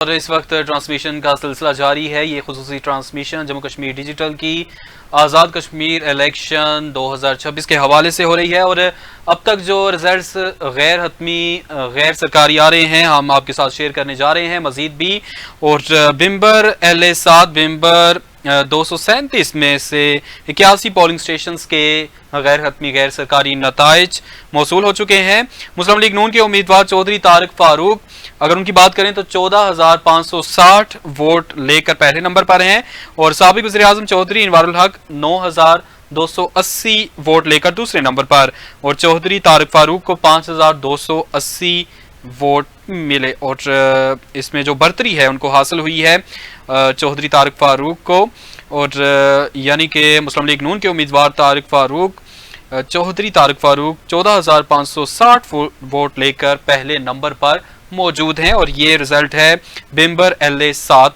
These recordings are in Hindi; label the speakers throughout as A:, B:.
A: और इस वक्त ट्रांसमिशन का सिलसिला जारी है। ये खुसूसी ट्रांसमिशन जम्मू कश्मीर डिजिटल की आज़ाद कश्मीर इलेक्शन 2026 के हवाले से हो रही है। और अब तक जो रिजल्ट्स गैर हतमी गैर सरकारी आ रहे हैं हम आपके साथ शेयर करने जा रहे हैं मजीद भी। और बिम्बर LA 7 बिम्बर 237 में से 81 पोलिंग स्टेशन के गैर हतमी गैर सरकारी नताइज मौसूल हो चुके हैं। मुस्लिम लीग नून के उम्मीदवार चौधरी तारिक फारूक अगर उनकी बात करें तो 14,560 वोट लेकर पहले नंबर पर हैं और साबिक वज़ीर आज़म चौधरी इनवारुल हक 9,280 वोट लेकर दूसरे नंबर पर और चौधरी तारिक फारूक को 5,280 वोट मिले। और इसमें जो बर्तरी है उनको हासिल हुई है चौधरी तारिक फारूक को। और यानी कि मुस्लिम लीग नून के उम्मीदवार तारिक फारूक चौधरी तारिक फारूक 14,560 वोट लेकर पहले नंबर पर मौजूद हैं। और ये रिजल्ट है बिम्बर LA 7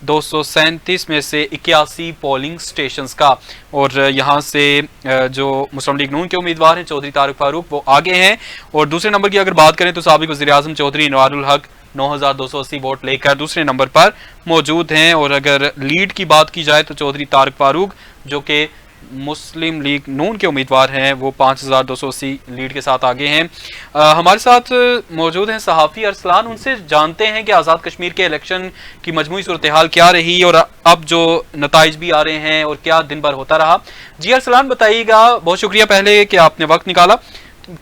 A: 237 में से 81 पोलिंग स्टेशंस का। और यहाँ से जो मुस्लिम लीग नून के उम्मीदवार हैं चौधरी तारिक फारूक वो आगे हैं। और दूसरे नंबर की अगर बात करें तो साबिक वज़ीर आज़म चौधरी इनवारुल हक 9,280 वोट लेकर दूसरे नंबर पर मौजूद हैं। और अगर लीड की बात की जाए तो चौधरी तारिक फारूक जो कि मुस्लिम लीग नून के उम्मीदवार हैं वो 5,280 लीड के साथ आगे हैं। हमारे साथ मौजूद हैं सहाफ़ी अरसलान। उनसे जानते हैं कि आज़ाद कश्मीर के इलेक्शन की मजमूई सूरत हाल क्या रही और अब जो नताइज भी आ रहे हैं और क्या दिन भर होता रहा। जी अरसलान बताइएगा। बहुत शुक्रिया पहले कि आपने वक्त निकाला।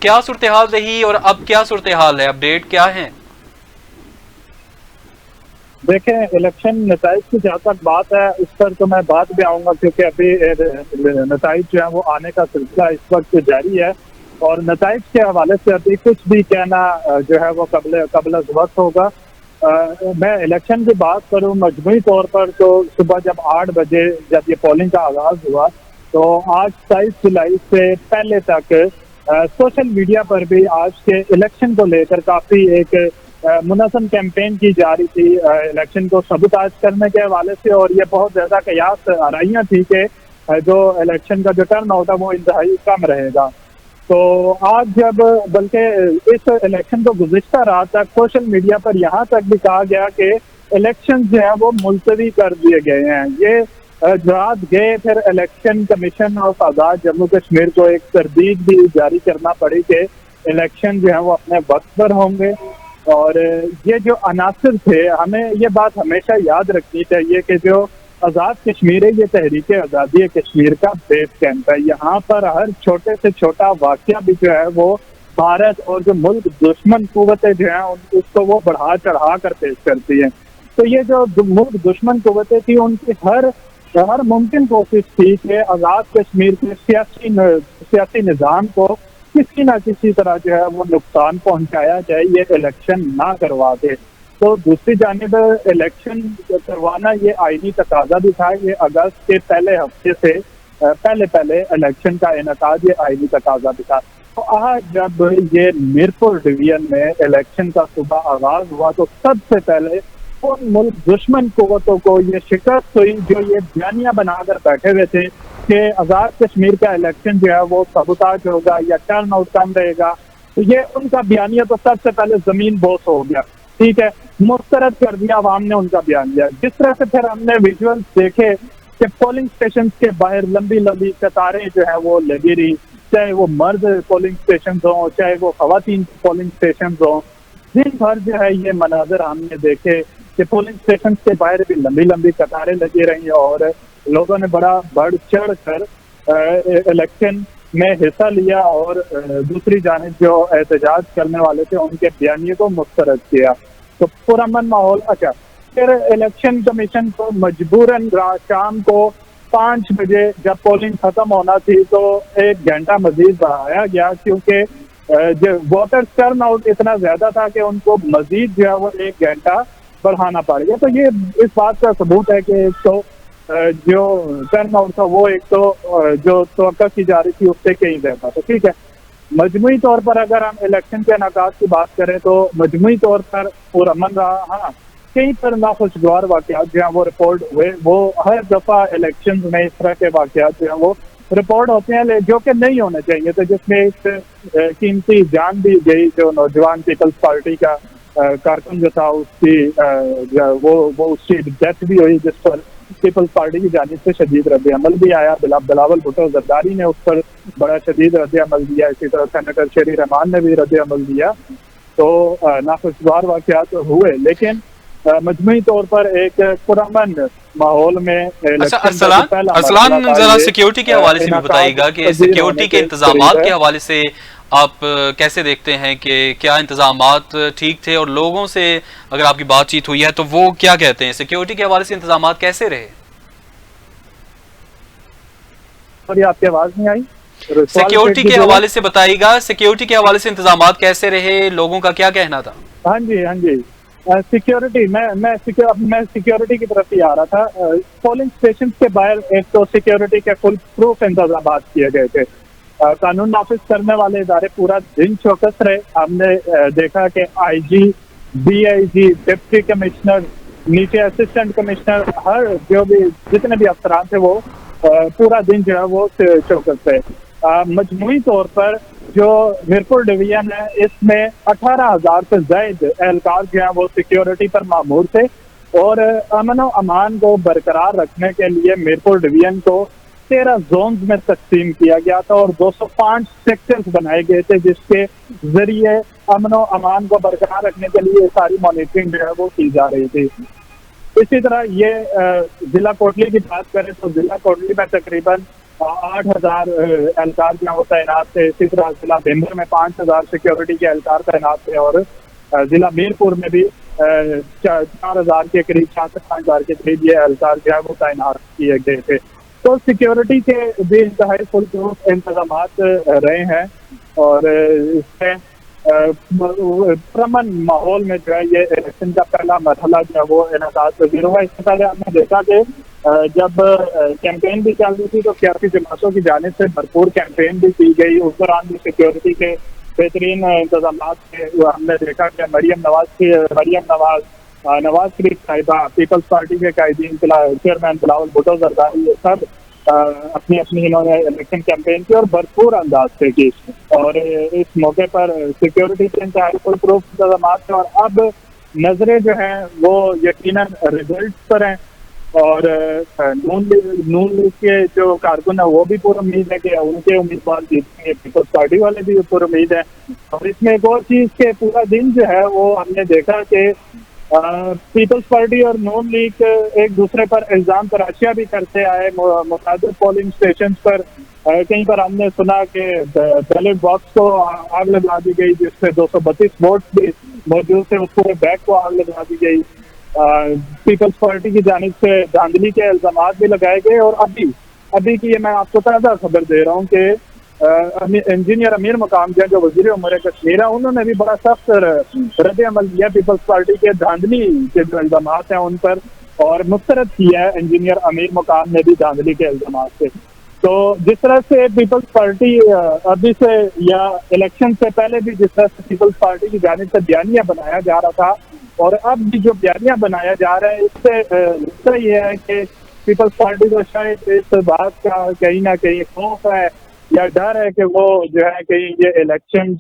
A: क्या सूरत हाल रही और अब क्या सूरत हाल है, अपडेट क्या है?
B: देखें, इलेक्शन नताइज की जहाँ तक बात है उस पर तो मैं बात भी आऊँगा क्योंकि अभी नताइज जो है वो आने का सिलसिला इस वक्त जारी है और नताइज के हवाले से अभी कुछ भी कहना जो है वो कबल वक्त होगा। मैं इलेक्शन की बात करूँ मजमूई तौर पर तो सुबह जब 8 बजे जब ये पोलिंग का आगाज हुआ तो आज 27 जुलाई से पहले तक सोशल मीडिया पर भी आज के इलेक्शन को लेकर काफ़ी एक मुनज़्ज़म कैंपेन की जा रही थी इलेक्शन को सबूताज करने के हवाले से। और ये बहुत ज़्यादा कयास आराइयाँ थी कि जो इलेक्शन का जो टर्न आउट है वो इंतहाई कम रहेगा। तो आज जब बल्कि इस इलेक्शन को गुज़िश्ता रात तक सोशल मीडिया पर यहाँ तक भी कहा गया कि इलेक्शन जो है वो मुलतवी कर दिए गए हैं। ये रात गए फिर इलेक्शन कमीशन ऑफ आज़ाद जम्मू कश्मीर को एक तरदीद भी जारी करना पड़ी कि इलेक्शन जो है वो अपने वक्त पर होंगे। और ये जो अनासर थे हमें ये बात हमेशा याद रखनी चाहिए कि जो आज़ाद कश्मीर है ये तहरीक आज़ादी कश्मीर का बेस कैंप है। यहाँ पर हर छोटे से छोटा वाक़या भी जो है वो भारत और जो मुल्क दुश्मन कुव्वतें जो हैं उसको वो बढ़ा चढ़ा कर पेश करती हैं। तो ये जो मुल्क दुश्मन कुव्वतें थी उनकी हर मुमकिन कोशिश थी कि आज़ाद कश्मीर के सियासी निज़ाम को किसी ना किसी तरह जो है वो नुकसान पहुंचाया जाए, ये इलेक्शन ना करवा दे। तो दूसरी जानिब इलेक्शन करवाना ये आईनी तकाजा भी था। ये अगस्त के पहले हफ्ते से पहले इलेक्शन का इनेकाद ये आईनी तकाजा भी था। तो आज जब ये मीरपुर डिवीजन में इलेक्शन का सुबह आगाज हुआ तो सबसे पहले उन मुल्क दुश्मन कुव्वतों को ये शिकस्त हुई जो ये बयानियां बनाकर बैठे हुए थे कि आज़ाद कश्मीर का इलेक्शन जो है वो सबूताज होगा या टर्न आउट कम रहेगा। तो ये उनका बयानिया तो सबसे पहले जमीन बोस हो गया, ठीक है, मुस्तरद कर दिया आवाम ने उनका बयानिया। जिस तरह से फिर हमने विजुअल्स देखे कि पोलिंग स्टेशन के बाहर लंबी लंबी कतारें जो है वो लगी रही, चाहे वो मर्द पोलिंग स्टेशन हो चाहे वो खवातीन पोलिंग स्टेशन हो। दिन भर जो है ये मनाजर हमने देखे कि पोलिंग स्टेशन के बाहर भी लंबी लंबी कतारें लगी रही और लोगों ने बड़ा बढ़ चढ़ कर इलेक्शन में हिस्सा लिया और दूसरी जानिब जो एहतजाज करने वाले थे उनके बयानिए को मुस्तरद किया। तो पुरअमन माहौल। अच्छा, फिर इलेक्शन कमीशन को मजबूरन शाम को 5 बजे जब पोलिंग खत्म होना थी तो 1 घंटा मजीद बढ़ाया गया क्योंकि जो वोटर्स टर्न आउट इतना ज्यादा था कि उनको मजीद जो है वो 1 घंटा बढ़ाना पड़ गया। तो ये इस बात का सबूत है कि एक तो जो टर्न आउट था वो एक तो जो तवक्का की जा रही थी उससे कहीं ज्यादा। तो ठीक है, मजमूई तौर पर अगर हम इलेक्शन के इनेकाद की बात करें तो मजमूई तौर पर पुरअमन रहा। हाँ, कहीं पर नाखुशगवार वाक़यात जो हैं वो रिपोर्ट हुए। वो हर दफ़ा इलेक्शन में इस तरह के वाक़यात जो हैं वो रिपोर्ट होते हैं जो कि नहीं होने चाहिए। तो जिसमें एक कीमती जान भी गई जो नौजवान पीपल्स पार्टी का कारकुन जो था उसकी वो उसकी डेथ भी हुई, जिस पर पीपल्स पार्टी की जानिब से शदीद रद्द अमल भी आया। बिलावल भुट्टो जरदारी ने उस पर बड़ा शदीद रद्द अमल दिया, इसी तरह सेनेटर शेरी रहमान ने भी रद्द अमल दिया। तो नाखुशगवार वाक़यात हुए, लेकिन मजमूई तौर पर एक पुरअमन माहौल में
A: अच्छा
B: इलेक्शन
A: अरसलान, जरा सिक्योरिटी के हवाले से भी बताइएगा कि सिक्योरिटी के इंतजामात के हवाले से आप कैसे देखते हैं कि क्या इंतजामात ठीक थे, और लोगों से अगर आपकी बातचीत हुई है तो वो क्या कहते हैं, सिक्योरिटी के हवाले से इंतजामात कैसे रहे?
B: और आपकी आवाज नहीं आई।
A: सिक्योरिटी के हवाले से बताइएगा, सिक्योरिटी के हवाले से इंतजामात कैसे रहे, लोगों का क्या कहना था?
B: हाँ जी, सिक्योरिटी मैं सिक्योरिटी की तरफ ही आ रहा था। पोलिंग स्टेशन के बाहर एक तो सिक्योरिटी के फुल प्रूफ इंतजाम किए गए थे। कानून नाफिज करने वाले इदारे पूरा दिन चौकस रहे। हमने देखा कि आईजी, डीआईजी, डिप्टी कमिश्नर, नीचे असिस्टेंट कमिश्नर, हर जो भी जितने भी अफसरान थे वो पूरा दिन जो है वो चौकस रहे। मजमूई तौर पर जो मीरपुर डिवीजन है इसमें 18,000 से ज्यादा एहलकार जो है वो सिक्योरिटी पर मामूर थे, और अमन व अमान को बरकरार रखने के लिए मीरपुर डिवीजन को 13 जोन में तकसीम किया गया था और 205 सेक्टर्स बनाए गए थे, जिसके जरिए अमन व अमान को बरकरार रखने के लिए सारी मॉनिटरिंग जो है वो की जा रही थी। इसी तरह ये जिला कोटली की बात करें तो जिला कोटली में तकरीबन 8,000 एहलकार जो वो तैनात थे। इसी तरह जिला भिंबर में 5,000 सिक्योरिटी के एहलकार तैनात थे, और जिला मीरपुर में भी 4,000 के करीब, 4,000 के करीब ये एहलकार जो है वो तैनात किए गए थे। तो सिक्योरिटी के भी इंतहाई फुल प्रूफ इंतजाम रहे हैं, और इसमें प्रमन माहौल में जो है ये इलेक्शन का पहला मरहला जो है वो इनेकाद पजीर हुआ। इससे पहले हमने देखा कि जब कैंपेन भी चल रही थी तो सियासी जमातों की जानिब से भरपूर कैंपेन भी की गई। उस दौरान भी सिक्योरिटी के बेहतरीन इंतजाम थे। हमने देखा कि नवाज शरीफ साहिबा, पीपल्स पार्टी के कायदीन, चेयरमैन बिलावल भुट्टो जरदारी, ये सब अपनी अपनी इन्होंने इलेक्शन कैंपेन की और भरपूर अंदाज से की, और इस मौके पर सिक्योरिटी के इंतहाई फुल प्रूफ इंतजाम थे। और अब नजरें जो हैं वो यकीनन रिजल्ट पर हैं, और नून लीग के जो कारकुन है वो भी पूरी उम्मीद है कि उनके उम्मीदवार जीतेंगे, पीपल्स पार्टी वाले भी पूरी उम्मीद है। और इसमें एक और चीज के पूरा दिन जो है वो हमने देखा कि पीपल्स पार्टी और नून लीग एक दूसरे पर इल्जाम तराशियां भी करते आए मुताबिक पोलिंग स्टेशन पर। कहीं पर हमने सुना कि बैलेट बॉक्स को आग लगा दी गई, जिसमें 232 वोट भी मौजूद थे, उस पूरे बैग को आग लगा दी गई। पीपल्स पार्टी की जानिब से धांधली के इल्जाम भी लगाए गए। और अभी की ये मैं आपको ताज़ा खबर दे रहा हूँ कि इंजीनियर अमीर मकाम जो वजीर उमर कश्मीर है, उन्होंने भी बड़ा सख्त रद्द अमल दिया पीपल्स पार्टी के धांधली के जो इल्जाम हैं उन पर, और मुस्तरद किया है इंजीनियर अमीर मकाम ने भी धांधली के इल्जाम से। तो जिस तरह से पीपल्स पार्टी अभी से या इलेक्शन से पहले भी जिस तरह से पीपल्स पार्टी की जानिब से बयानिया बनाया जा रहा था, और अब भी जो बयानिया बनाया जा रहा है, इससे लगता यह है कि पीपल्स पार्टी को शायद इस बात का कहीं ना कहीं खौफ है या डर है कि वो जो है कहीं ये इलेक्शन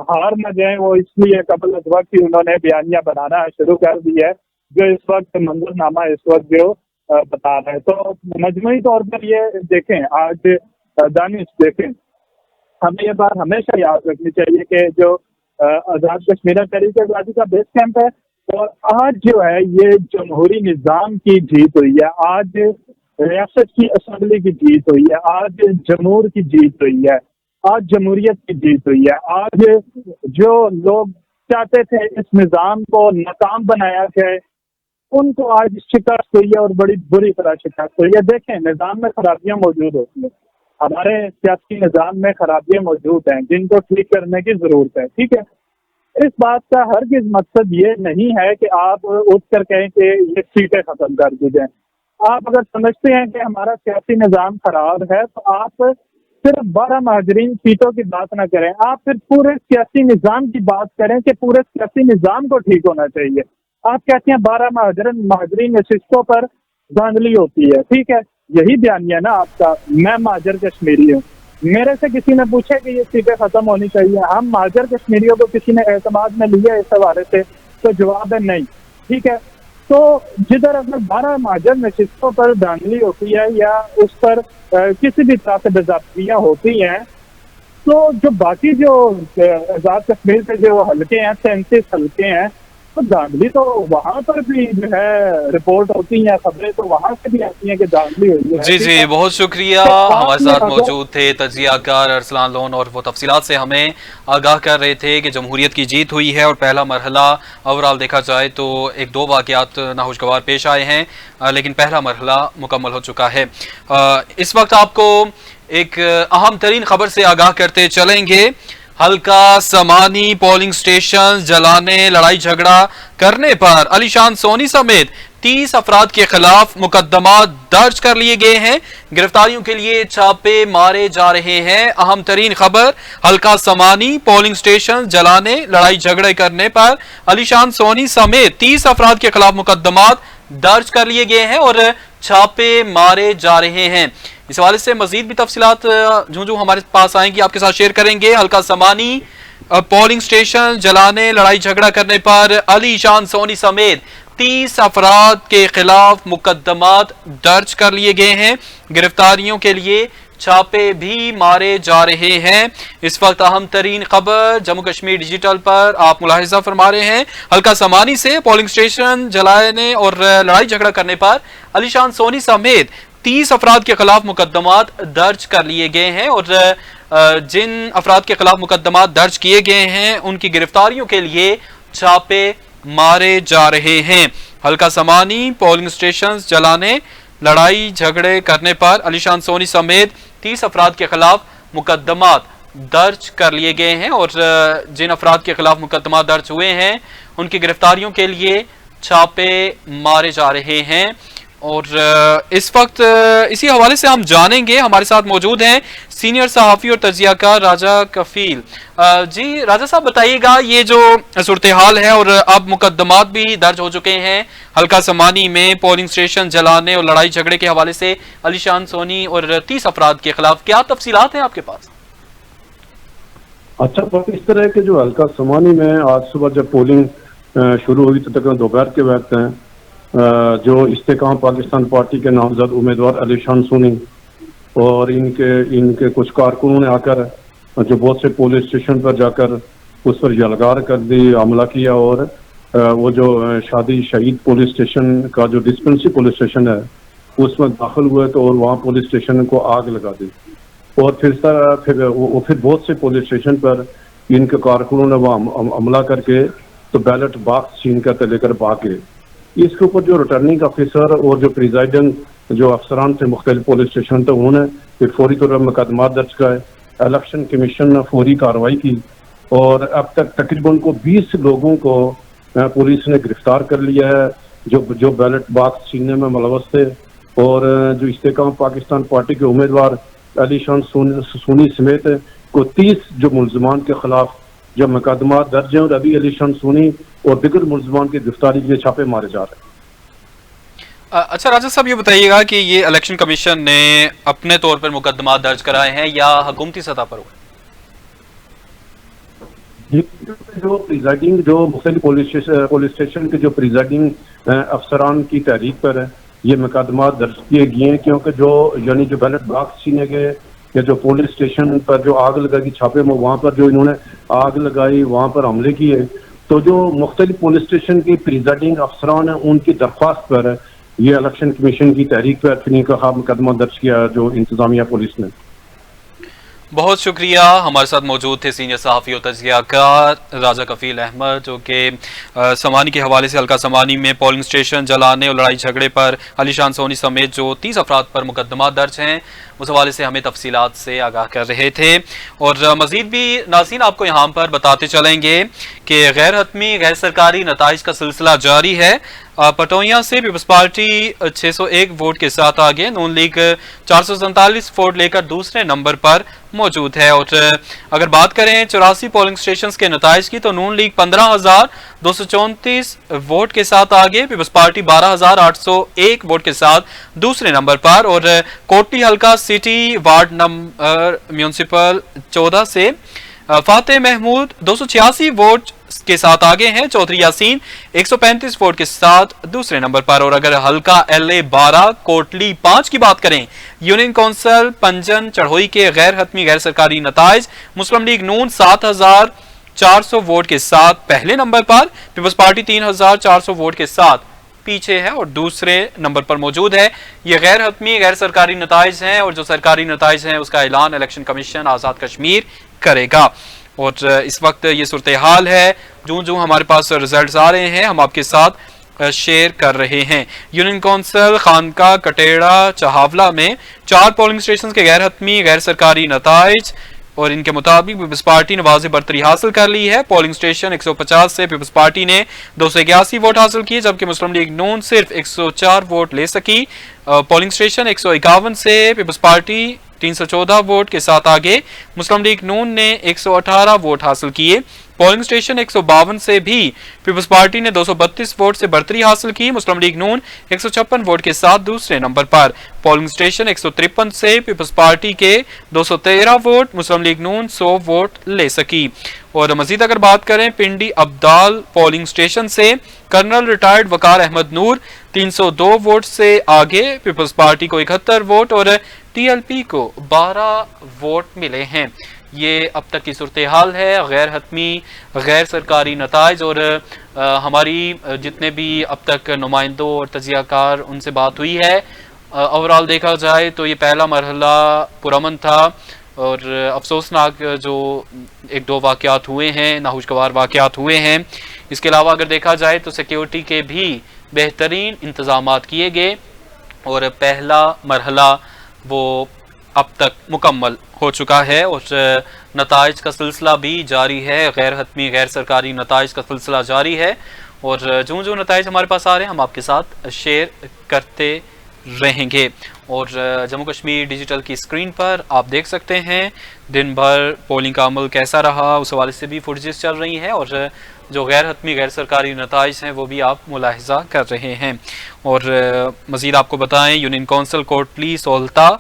B: हार न जाए, वो इसलिए कबल अज वक्त ही उन्होंने बयानिया बनाना शुरू कर दिया है, जो इस वक्त मंजरनामा इस वक्त जो बता रहा है। तो मजमूई तौर पर ये देखें, आज दानिश देखें, हमें ये बात हमेशा याद रखनी चाहिए कि जो आज़ाद कश्मीर तहरीक आज़ादी का बेस कैंप है, और आज जो है ये जमहूरी निज़ाम की जीत हुई है, आज रियासत की असम्बली की जीत हुई है, आज जमहूर की जीत हुई है, आज जमहूरियत की जीत हुई है। आज जो लोग चाहते थे इस निज़ाम को नाकाम बनाया जाए, उनको आज शिकस्त हुई है, और बड़ी बुरी तरह शिकस्त हुई है। देखें, निज़ाम में खराबियां मौजूद होती है, हमारे सियासी निज़ाम में खराबियां मौजूद हैं जिनको ठीक करने की जरूरत है, ठीक है। इस बात का हरगिज़ मकसद ये नहीं है कि आप उठ कर कहें कि ये सीटें खत्म कर दी जाए। आप अगर समझते हैं कि हमारा सियासी निज़ाम खराब है, तो आप सिर्फ 12 महाजरीन सीटों की बात ना करें, आप फिर पूरे सियासी निज़ाम की बात करें कि पूरे सियासी निज़ाम को ठीक होना चाहिए। आप कहते हैं 12 महाजरीन नशिस्तों पर धांधली होती है, ठीक है, यही बयानिया ना आपका, मैं महाजर कश्मीरी हूँ, मेरे से किसी ने पूछा कि ये सीटें खत्म होनी चाहिए, हम महाजर कश्मीरियों को किसी ने एतमाद में लिया इस हवाले से, तो जवाब है नहीं। ठीक है, तो जिधर अगर 12 महाजर नशिस्तों पर धांधली होती है या उस पर किसी भी तरह से बेज़ाब्तियां होती हैं, तो जो बाकी जो आजाद कश्मीर के जो हल्के हैं, 37 हल्के हैं, तो धांधली तो वहां पर भी जो है रिपोर्ट होती हैं, खबरें तो वहां से भी आती हैं कि धांधली हुई है।
A: जी जी, बहुत शुक्रिया। हमारे साथ मौजूद थे तजियाकार अरसलान लोन और वो तफसीलात से हमें आगाह कर रहे थे कि जमहूरियत की जीत हुई है और पहला मरहला ओवरऑल देखा जाए तो एक दो वाक़यात नाखुशगवार पेश आए हैं, लेकिन पहला मरहला मुकम्मल हो चुका है। इस वक्त आपको एक अहम तरीन खबर से आगाह करते चलेंगे। हल्का समानी पोलिंग स्टेशन जलाने, लड़ाई झगड़ा करने पर अलीशान सोनी समेत 30 अफराद के खिलाफ मुकदमा दर्ज कर लिए गए हैं। गिरफ्तारियों के लिए छापे मारे जा रहे हैं। अहम तरीन खबर, हल्का समानी पोलिंग स्टेशन जलाने, लड़ाई झगड़े करने पर अलीशान सोनी समेत 30 अफराद के खिलाफ मुकदमा दर्ज कर लिए गए हैं और छापे मारे जा रहे हैं। इस हवाले से मजीद भी तफसीलात जो हमारे पास आएंगी आपके साथ शेयर करेंगे। हल्का समानी पोलिंग स्टेशन जलाने, लड़ाई झगड़ा करने पर अलीशान सोनी समेत 30 अफराद के खिलाफ मुकदमात दर्ज कर लिए गए हैं। गिरफ्तारियों के लिए छापे भी मारे जा रहे हैं। इस वक्त अहम तरीन खबर जम्मू कश्मीर डिजिटल पर आप मुलाहिजा फरमा रहे हैं। हल्का समानी से पोलिंग स्टेशन जलाने और लड़ाई झगड़ा करने पर अलीशान सोनी समेत 30 अफराद के खिलाफ मुकदमात दर्ज कर लिए गए हैं और जिन अफराद के खिलाफ मुकदमात दर्ज किए गए हैं उनकी गिरफ्तारियों के लिए छापे मारे जा रहे हैं। हल्का समानी पोलिंग स्टेशन जलाने, लड़ाई झगड़े करने पर अलीशान सोनी समेत 30 अफराद के खिलाफ मुकदमात दर्ज कर लिए गए हैं और जिन अफराद के खिलाफ मुकदमा दर्ज हुए हैं उनकी गिरफ्तारियों के लिए छापे मारे जा रहे हैं। और इस वक्त इसी हवाले से हम जानेंगे, हमारे साथ मौजूद हैं सीनियर सहाफ़ी और तजियाकार राजा कफील। जी राजा साहब, बताइएगा ये जो सूरत हाल है और अब मुकदमात भी दर्ज हो चुके हैं हल्का समानी में पोलिंग स्टेशन जलाने और लड़ाई झगड़े के हवाले से अलीशान सोनी और 30 अफराद के खिलाफ, क्या तफसीलात हैं आपके पास?
C: अच्छा, तो इस तरह के जो हल्का समानी में आज सुबह जब पोलिंग शुरू हुई तो तकरीबन दोपहर के वक्त हैं, जो इस्तेकाम पाकिस्तान पार्टी के नामजद उम्मीदवार अलीशान सोनी और इनके कुछ कारकुनों ने आकर जो बहुत से पुलिस स्टेशन पर जाकर उस पर यलगार कर दी, हमला किया और वो जो शादी शहीद पुलिस स्टेशन का जो डिस्पेंसरी पुलिस स्टेशन है उसमें दाखिल हुए तो और वहाँ पुलिस स्टेशन को आग लगा दी और फिर बहुत से पुलिस स्टेशन पर इनके कारकुनों ने वहाँ हमला करके तो बैलेट बॉक्स छीन कर लेकर भाग गए। इसके ऊपर जो रिटर्निंग ऑफिसर और जो प्रिजाइडिंग जो अफसरान थे मुख्तलिफ पुलिस स्टेशन थे उन्होंने फिर फौरी तौर पर मुकदमा दर्ज किया। इलेक्शन कमीशन ने फौरी कार्रवाई की और अब तक तकरीबन को 20 लोगों को पुलिस ने गिरफ्तार कर लिया है जो बैलेट बॉक्स छीनने में मुलव्वस थे और जो इस्तेकाम पाकिस्तान पार्टी के उम्मीदवार अलीशान सोनी समेत को 30 जो मुलजमान के खिलाफ जो मुकदमा दर्ज है और अभी अलीशान सोनी और दिगर मुलजमान की गिरफ्तारी के लिए छापे मारे जा रहे हैं।
A: अच्छा राजा साहब, ये बताइएगा कि ये इलेक्शन कमीशन ने अपने तौर पर मुकदमा दर्ज कराए हैं या हुकूमती सतह पर हुए?
C: जो प्रिजाइडिंग जो मुख्तलिफ पुलिस स्टेशन के जो प्रिजाइडिंग अफसरान की तहरीक पर ये मुकदमा दर्ज किए गए हैं क्योंकि जो यानी जो बैलेट बॉक्स छीने गए या जो पुलिस स्टेशन पर जो आग लगाई छापे में वहाँ पर जो इन्होंने आग लगाई वहाँ पर हमले किए तो जो मुख्तलिफ पुलिस स्टेशन की प्रिजाइडिंग अफसरान हैं उनकी दरख्वास्त पर ये इलेक्शन कमीशन की तहरीक पर फिर का मुकदमा दर्ज किया जो इंतजामिया पुलिस ने।
A: बहुत शुक्रिया। हमारे साथ मौजूद थे सीनियर सहाफ़ी और तजियाकार राजा कफील अहमद जो कि समानी के हवाले से हल्का समानी में पोलिंग स्टेशन जलाने और लड़ाई झगड़े पर अलीशान सोनी समेत जो 30 अफराद पर मुकदमा दर्ज हैं उस हवाले से हमें तफसीलात से आगाह कर रहे थे। और मज़ीद भी नाज़रीन आपको यहाँ पर बताते चलेंगे कि गैर हतमी गैर सरकारी नताइज का सिलसिला जारी है। पटोइया से पीपल्स पार्टी 601 वोट के साथ आगे, नून लीग 447 वोट लेकर दूसरे नंबर पर मौजूद है। और अगर बात करें 84 पोलिंग स्टेशंस के नताइज की, तो नून लीग 15,234 वोट के साथ आगे, पीपल्स पार्टी 12,801 वोट के साथ दूसरे नंबर पर। और कोटली हल्का सिटी वार्ड नंबर म्यूनिसिपल 14 से फातेह महमूद 286 वोट के साथ आगे हैं। चौधरी यासीन 135 वोट के साथ दूसरे नंबर पर। और अगर हल्का LA 12 कोटली 5 की बात करें, यूनियन काउंसिल पंजन चढ़ोई के गैर हतमी गैर सरकारी नताइज, मुस्लिम लीग नून 7,400 वोट के साथ पहले नंबर पर, पीपल्स पार्टी 3,400 वोट के साथ पीछे है और दूसरे नंबर पर मौजूद है। ये गैर हतमी गैर सरकारी नताइज हैं और जो सरकारी नताइज हैं उसका ऐलान इलेक्शन कमीशन आज़ाद कश्मीर करेगा। और इस वक्त ये सूरत हाल है, जो हमारे पास रिजल्ट्स आ रहे हैं हम आपके साथ शेयर कर रहे हैं। यूनियन काउंसिल खानका कटेड़ा चहावला में 4 पोलिंग स्टेशन के गैर हतमी गैर सरकारी नताइज और इनके मुताबिक पीपल्स पार्टी ने वाज़ेह बरतरी हासिल कर ली है। पोलिंग स्टेशन 150 से पीपल्स पार्टी ने 281 वोट हासिल किए, जबकि मुस्लिम लीग नून सिर्फ 104 वोट ले सकी। पोलिंग स्टेशन 151 से पीपल्स पार्टी 314 वोट के साथ आगे, मुस्लिम लीग नून ने 118 वोट हासिल किए। पोलिंग स्टेशन 152 से भी पीपल्स पार्टी ने 232 वोट से बढ़तरी हासिल की, मुस्लिम लीग नून 156 वोट के साथ दूसरे नंबर पर। पोलिंग स्टेशन 153 से पीपल्स पार्टी के 213 वोट, मुस्लिम लीग नून 100 वोट ले सकी। और मजीद अगर बात करें पिंडी अब्दाल पोलिंग स्टेशन से कर्नल रिटायर्ड वकार अहमद नूर 302 वोट से आगे, पीपल्स पार्टी को 71 वोट और TLP को 12 वोट मिले हैं। ये अब तक की सूरत हाल है गैर हतमी गैर सरकारी नताइज। और हमारी जितने भी अब तक नुमाइंदों और तजियाकार उनसे बात हुई है, ओवरऑल देखा जाए तो ये पहला मरहला पुरअमन था और अफसोसनाक जो 1-2 वाक़यात हुए हैं, नाखुशगवार वाक़यात हुए हैं। इसके अलावा अगर देखा जाए तो सिक्योरिटी के भी बेहतरीन इंतज़ामात किए गए और पहला मरहला वो अब तक मुकम्मल हो चुका है और नताइज का सिलसिला भी जारी है। गैर हतमी गैर सरकारी नताइज का सिलसिला जारी है और जो नताइज हमारे पास आ रहे हैं हम आपके साथ शेयर करते रहेंगे। और जम्मू कश्मीर डिजिटल की स्क्रीन पर आप देख सकते हैं दिन भर पोलिंग का अमल कैसा रहा, उस हवाले से भी फुटेजेस चल रही हैं और जो गैर हतमी गैर सरकारी नताइज हैं वो भी आप मुलाहिजा कर रहे हैं। और मज़ीद आपको बताएं, union council Kotli Sohalta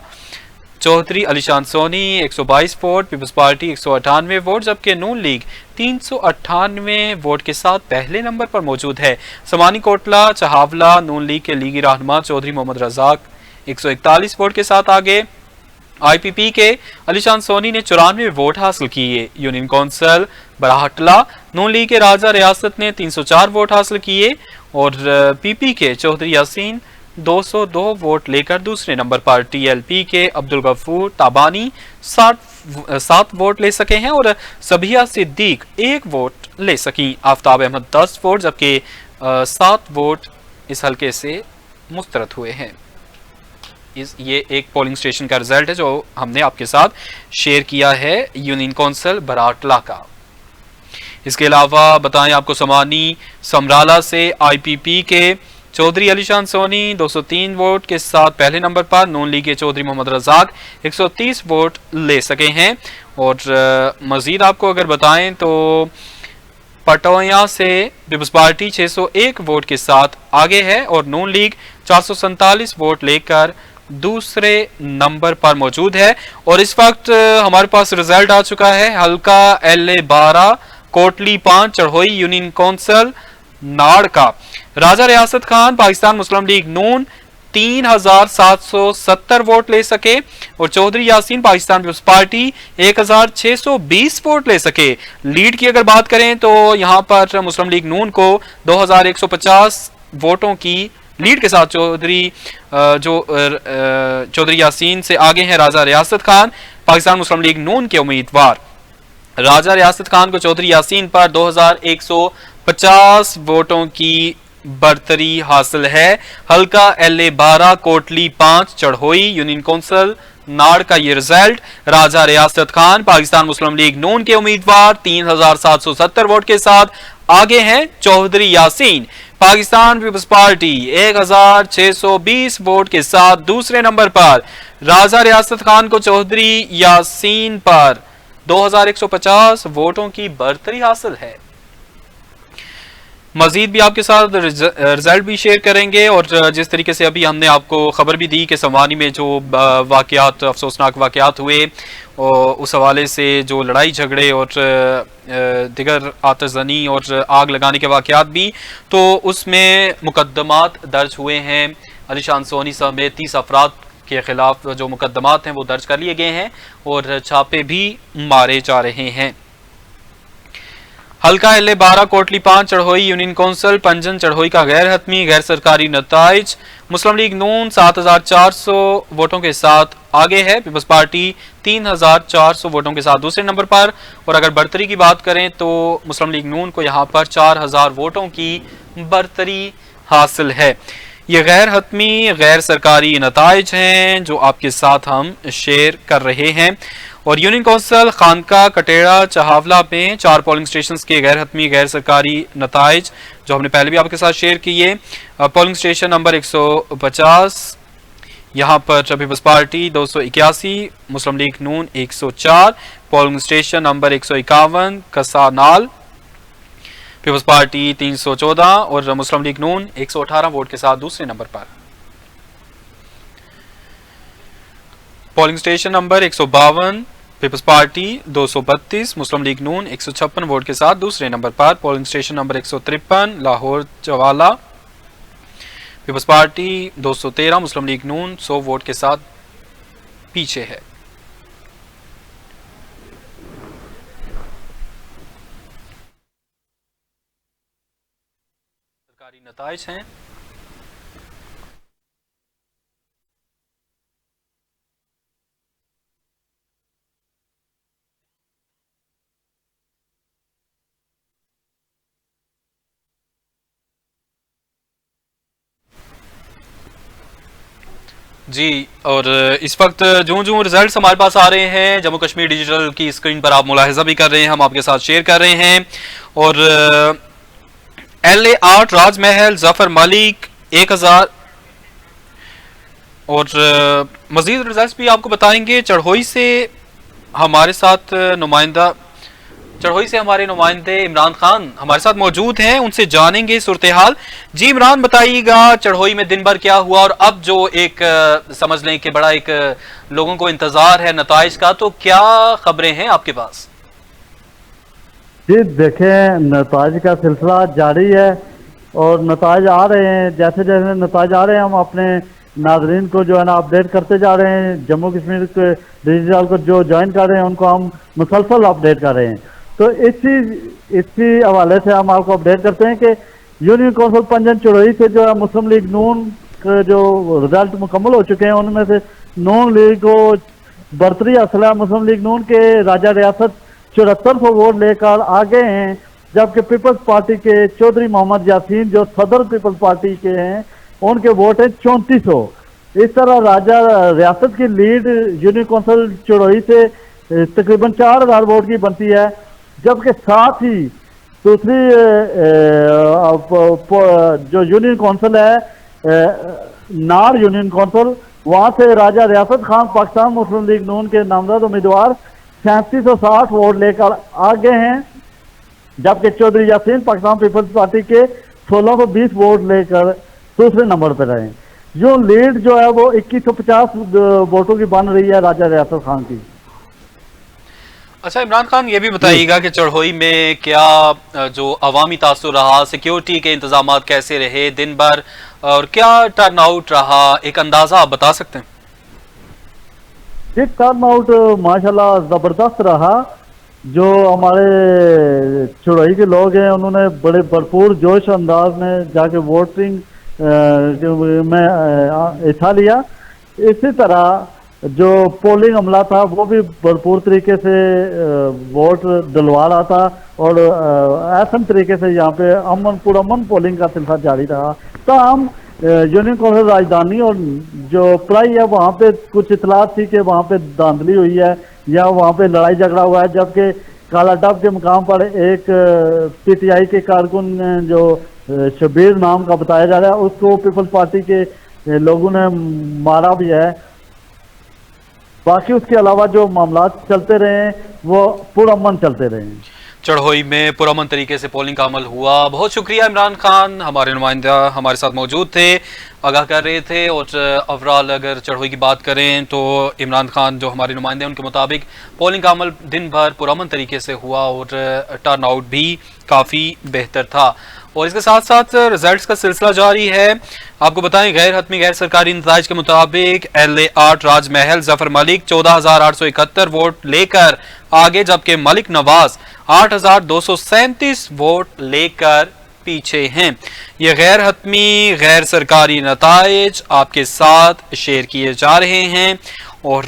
A: Chaudhry Alishan Soni 122 vote, Peoples Party 198 vote, जबकि नून लीग 398 वोट के साथ पहले नंबर पर मौजूद है। समानी कोटला चहावला नून लीग के लीगी रहनुमा चौधरी मोहम्मद रजाक 141 वोट के साथ आगे, IPP के अलीशान सोनी ने 94 वोट हासिल किए। यूनियन काउंसिल बराहटला नून लीग के राजा रियासत ने 304 वोट हासिल किए और PP के चौधरी यासीन 202 वोट लेकर दूसरे नंबर पर। TLP के अब्दुल गफूर ताबानी 7 वोट ले सके हैं और सबिया सिद्दीक 1 वोट ले सकी। आफ्ताब अहमद 10 वोट, जबकि 7 वोट इस हल्के से मुस्तरद हुए हैं। ये एक पोलिंग स्टेशन का रिजल्ट है जो हमने आपके साथ शेयर किया है यूनियन काउंसिल बराटला का। इसके अलावा बताएं आपको समानी समराला से IPP के चौधरी अलीशान सोनी 203 वोट के साथ पहले नंबर पर, नून लीग के चौधरी मोहम्मद रजाक 130 वोट ले सके हैं। और मजीद आपको अगर बताएं तो पटोया से पीपल्स पार्टी 601 वोट के साथ आगे है और नून लीग 447 वोट लेकर दूसरे नंबर पर मौजूद है। और इस वक्त हमारे पास रिजल्ट आ चुका है हल्का LA 12 Kotli 5 Charhoi union council Nar का। राजा रियासत Khan Pakistan Muslim League Noon 3770 vote ले सके और Chaudhry Yasin Pakistan Peoples Party 1620 vote ले सके। लीड की अगर बात करें तो यहां पर मुस्लिम लीग नून को 2150 वोटों की लीड के साथ चौधरी यासीन से आगे हैं राजा रियासत खान पाकिस्तान मुस्लिम लीग नून के उम्मीदवार। राजा रियासत खान को चौधरी यासीन पर 2150 वोटों की बढ़तरी हासिल है। हल्का LA 12 Kotli 5 Charhoi union council Nar का ये रिजल्ट। राजा रियासत खान पाकिस्तान मुस्लिम लीग नून के उम्मीदवार 3770 वोट के साथ आगे हैं। Chaudhry Yasin Pakistan Peoples Party 1620 vote के साथ दूसरे नंबर पर, राजा रियासत खान को चौधरी यासीन पर 2150 वोटों की बढ़तरी हासिल है। मजीद भी आपके साथ रिजल्ट भी शेयर करेंगे और जिस तरीके से अभी हमने आपको खबर भी दी कि संवानी में जो वाकयात, अफसोसनाक वाकयात हुए, उस हवाले से जो लड़ाई झगड़े और दिगर आतशज़नी और आग लगाने के वाकयात भी, तो उसमें मुकदमात दर्ज हुए हैं। अलीशान सोनी समेत 30 अफराद के खिलाफ जो मुकदमात हैं वो दर्ज कर लिए गए हैं और छापे भी मारे जा रहे हैं। हल्का L 12 Kotli 5 Charhoi union council Panjan Charhoi का गैर हतमी गैर सरकारी नताइज, मुस्लिम लीग नून 7400 वोटों के साथ आगे है, पीपल्स पार्टी 3400 वोटों के साथ दूसरे नंबर पर। और अगर बढ़तरी की बात करें तो मुस्लिम लीग नून को यहाँ पर 4000 वोटों की बढ़तरी हासिल है। ये गैर हतमी गैर सरकारी नताइज हैं जो आपके साथ हम शेयर कर रहे हैं। और यूनियन कौंसिल खानका कटेड़ा चहावला में 4 पोलिंग स्टेशन के गैर हतमी गैर सरकारी नताइज जो हमने पहले भी आपके साथ शेयर किए। पोलिंग स्टेशन नंबर 150 यहाँ पर Peoples Party 281, Muslim League Noon 104। Polling station number 151 Kasanal, Peoples Party 314 और मुस्लिम लीग नून 118 वोट के साथ दूसरे नंबर पर। Polling station number 152 Peoples Party 232, Muslim League Noon 156 vote के साथ दूसरे नंबर पर। Polling station number 153 Lahore Jawala, Peoples Party 213, Muslim League Noon 100 vote के साथ पीछे है। सरकारी नताइज हैं। जी, और इस वक्त जो रिजल्ट्स हमारे पास आ रहे हैं जम्मू कश्मीर डिजिटल की स्क्रीन पर आप मुलाहिजा भी कर रहे हैं, हम आपके साथ शेयर कर रहे हैं। और LA 8 राजमहल जफर मलिक 1000 और मजीद रिजल्ट्स भी आपको बताएंगे। चढ़ोई से हमारे नुमाइंदे इमरान खान हमारे साथ मौजूद हैं, उनसे जानेंगे सूरत हाल। जी इमरान, बताइएगा चढ़ोई में दिन भर क्या हुआ और अब जो एक समझ लें कि बड़ा एक लोगों को इंतजार है नताइज का, तो क्या खबरें हैं आपके पास?
D: जी देखें, नताइज का सिलसिला जारी है और नताइज आ रहे हैं। जैसे जैसे नताइज आ रहे हैं हम अपने नाजरीन को जो है ना अपडेट करते जा रहे हैं। जम्मू कश्मीर के डिजिटल को जो ज्वाइन कर रहे हैं उनको हम मुसलसल अपडेट कर रहे हैं। तो इसी हवाले से हम आपको अपडेट करते हैं कि यूनियन कौंसिल पंजन चढ़ोई से जो है मुस्लिम लीग नून के जो रिजल्ट मुकम्मल हो चुके हैं उनमें से नून लीग को बढ़तरी हासिल है। मुस्लिम लीग नून के राजा रियासत 7400 वोट लेकर आगे हैं, जबकि पीपल्स पार्टी के चौधरी मोहम्मद यासीन जो सदर पीपल्स पार्टी के हैं उनके वोट हैं 3400। इस तरह राजा रियासत की लीड यूनियन कौंसिल चढ़ोई से तकरीबन 4000 वोट की बनती है, जबकि साथ ही दूसरी जो यूनियन कौंसिल है नार यूनियन कौंसिल, वहां से राजा रियासत खान पाकिस्तान मुस्लिम लीग नून के नामजद उम्मीदवार 3760 वोट लेकर आगे हैं, जबकि चौधरी यासीन पाकिस्तान पीपल्स पार्टी के 1620 वोट लेकर दूसरे नंबर पर रहे। जो लीड जो है वो 2150 वोटों की बन रही है राजा रियासत खान की।
A: अच्छा इमरान खान, ये भी बताइएगा कि चढ़ोई में क्या जो अवामी तासुर रहा, सिक्योरिटी के इंतजाम कैसे रहे दिन भर और क्या टर्न आउट रहा, एक अंदाजा आप बता सकते हैं?
D: ये टर्न आउट माशाल्लाह जबरदस्त रहा। जो हमारे चढ़ोई के लोग हैं उन्होंने बड़े भरपूर जोश अंदाज में जाके वोटिंग में हिस्सा लिया। इसी तरह जो पोलिंग अमला था वो भी भरपूर तरीके से वोट डलवा रहा था और ऐसा तरीके से यहाँ पे पुरअमन पोलिंग का सिलसिला जारी रहा। तो हम यूनियन कौंसिल राजधानी और जो प्लाई है वहाँ पे कुछ इतलात थी कि वहाँ पे धांधली हुई है या वहाँ पे लड़ाई झगड़ा हुआ है, जबकि कालाडब के मुकाम पर एक PTI के कारकुन जो शबीर नाम का बताया जा रहा है, उसको पीपल्स पार्टी के लोगों ने मारा भी है। बाकी उसके अलावा जो मामला चलते रहे हैं वो पुरअमन चलते रहे हैं।
A: चढ़ोई में पुरअमन तरीके से पोलिंग का अमल हुआ। बहुत शुक्रिया इमरान खान, हमारे नुमाइंदा हमारे साथ मौजूद थे, आगाह कर रहे थे। और ओवरऑल अगर चढ़ोई की बात करें तो इमरान खान जो हमारे नुमाइंदे हैं उनके मुताबिक पोलिंग का अमल दिन भर पुरअमन तरीके से हुआ और टर्न आउट भी काफ़ी बेहतर था। और इसके साथ साथ रिजल्ट्स का सिलसिला जारी है। आपको बताएं गैर हतमी गैर सरकारी नताइज के मुताबिक LA 8 राजमहल जफर मलिक 14,871 वोट लेकर आगे, जबकि मलिक नवाज 8,237 वोट लेकर पीछे हैं। ये गैर हतमी गैर सरकारी नताइज आपके साथ शेयर किए जा रहे हैं। और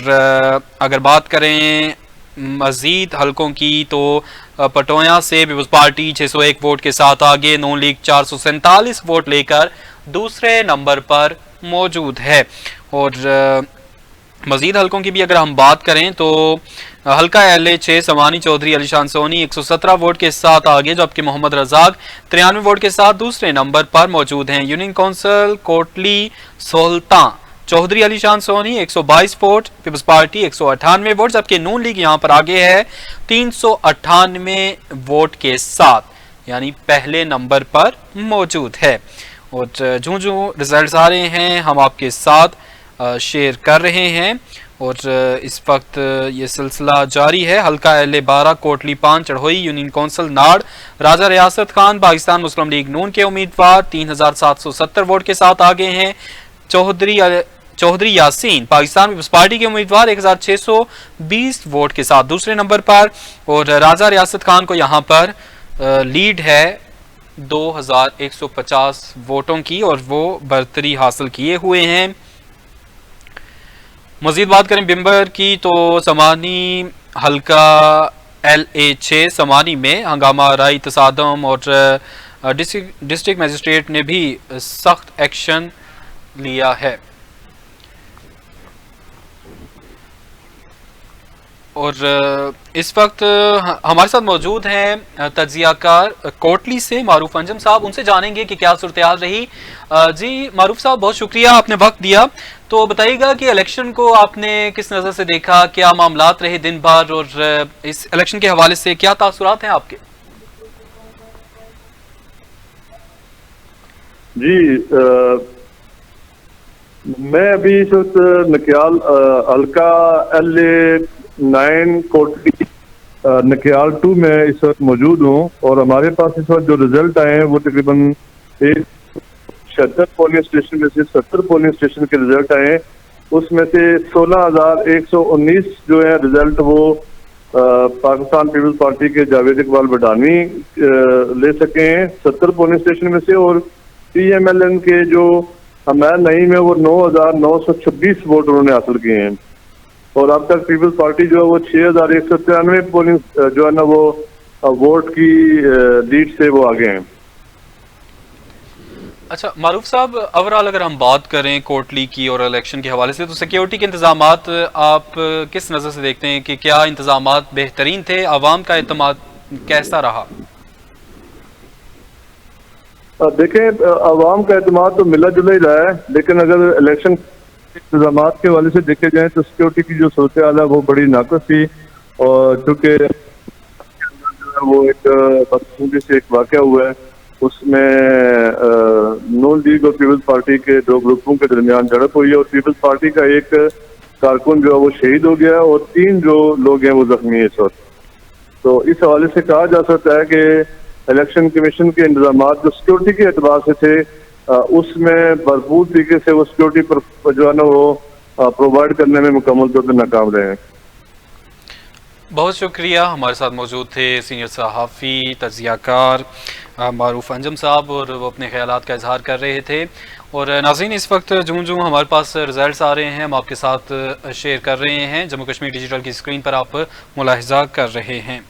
A: अगर बात करें मजीद हलकों की तो पटोया से पीपल्स पार्टी 601 वोट के साथ आगे, नून लीग 447 वोट लेकर दूसरे नंबर पर मौजूद है। और मजीद हलकों की भी अगर हम बात करें तो हल्का LA 6 समानी चौधरी अलीशान सोनी 117 वोट के साथ आगे, जबकि मोहम्मद रजाक 93 वोट के साथ दूसरे नंबर पर मौजूद हैं। Union council Kotli Solta Chaudhry Alishan Soni 122 vote, Peoples Party 198 vote, जबकि नून लीग यहां पर आगे है 398 वोट के साथ, यानी पहले नंबर पर मौजूद है। और जो जो रिजल्ट्स आ रहे हैं हम आपके साथ शेयर कर रहे हैं। और इस वक्त ये सिलसिला जारी है। हल्का LA 12 Kotli 5 Charhoi union council Nar Raja रियासत खान पाकिस्तान मुस्लिम लीग नून के उम्मीदवार 3,770 वोट के साथ आगे हैं। चौधरी यासीन पाकिस्तान पीपल्स पार्टी के उम्मीदवार 1,620 वोट के साथ दूसरे नंबर पर। और राजा रियासत खान को यहां पर लीड है 2,150 वोटों की और वो बरतरी हासिल किए हुए हैं। मजीद बात करें बिम्बर की तो समानी हल्का LA 6 समानी में हंगामा राई तसादम और डिस्ट्रिक्ट मजिस्ट्रेट ने भी सख्त एक्शन लिया है। और इस वक्त हमारे साथ मौजूद हैं तज्जियाकार कोटली से मारूफ अंजम साहब, उनसे जानेंगे कि क्या सूरत हाल रही। जी मारूफ साहब, बहुत शुक्रिया, आपने वक्त दिया। तो बताइएगा कि इलेक्शन को आपने किस नज़र से देखा, क्या मामलात रहे दिन भर, और इस इलेक्शन के हवाले से क्या तासुरात हैं आपके?
C: जी मैं अभी इस वक्त नकियाल हल्का LA 9 कोटली नकियाल 2 में इस वक्त मौजूद हूँ। और हमारे पास इस वक्त जो रिजल्ट आए हैं वो तकरीबन 76 पोलिंग स्टेशन में से 70 पोलिंग स्टेशन के रिजल्ट आए हैं। उसमें से 16,119 जो है रिजल्ट वो पाकिस्तान पीपल्स पार्टी के जावेद इकबाल बडानी ले सके हैं 70 पोलिंग स्टेशन में से। और PMLN के जो हमारे नईम है वो 9,926 वोट उन्होंने हासिल किए हैं। और अब तक पीपल्स पार्टी जो है वो 6,193 पोलिंग जो है ना वो वोट की लीड से वो आगे हैं।
A: अच्छा मारूफ साहब, ओवरऑल अगर हम बात करें कोटली की और इलेक्शन के हवाले से, तो सिक्योरिटी के इंतजामात आप किस नज़र से देखते हैं कि क्या इंतजामात बेहतरीन थे? आवाम का एतमाद कैसा रहा?
C: देखें, आवाम का एतमाद तो मिला जुला ही रहा है, लेकिन अगर इलेक्शन इंतजाम के हवाले से देखे जाए तो सिक्योरिटी की जो सूरत हाल है वो बड़ी नाकस थी। और चूँकि वो एक बदसूरती से एक वाक़या हुआ है, उसमें नून लीग और पीपल्स पार्टी के दो ग्रुपों के दरमियान झड़प हुई है और पीपल्स पार्टी का एक कारकुन जो है वो शहीद हो गया और 3 जो लोग हैं वो जख्मी है इस वक्त। तो इस हवाले से कहा जा सकता है कि इलेक्शन कमीशन के इंतजाम जो सिक्योरिटी के एतबार से थे उसमें भरपूर तरीके से वो सिक्योरिटी जो है ना वो प्रोवाइड करने में मुकम्मल तौर पर नाकाम रहे हैं।
A: बहुत शुक्रिया, हमारे साथ मौजूद थे सीनियर सहाफ़ी तज्जियाकार मारूफ अंजम साहब, और वो अपने ख्यालात का इजहार कर रहे थे। और नाज़रीन, इस वक्त जूं हमारे पास रिजल्ट्स आ रहे हैं हम आपके साथ शेयर कर रहे हैं। जम्मू कश्मीर डिजिटल की स्क्रीन पर आप मुलाहिजा कर रहे हैं।